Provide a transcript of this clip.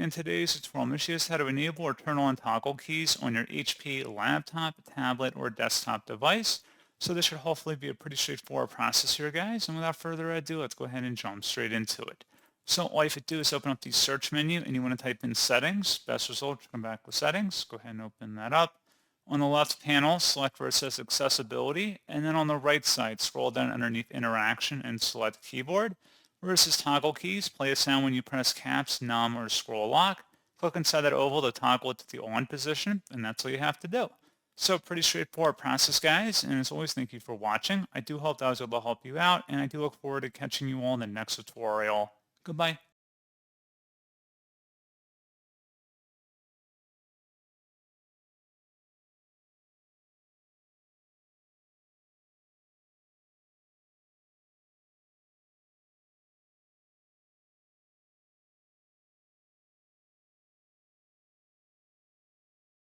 In today's tutorial, I'm going to show you how to enable or turn on toggle keys on your HP laptop, tablet, or desktop device. So this should hopefully be a pretty straightforward process here, guys. And without further ado, let's go ahead and jump straight into it. So all you have to do is open up the search menu and you want to type in settings. Best result, come back with settings. Go ahead and open that up. On the left panel, select where it says accessibility. And then on the right side, scroll down underneath interaction and select keyboard. Where it says toggle keys, play a sound when you press caps, num, or scroll lock. Click inside that oval to toggle it to the on position, and that's all you have to do. So pretty straightforward process, guys, and as always, thank you for watching. I do hope that was able to help you out, and I do look forward to catching you all in the next tutorial. Goodbye.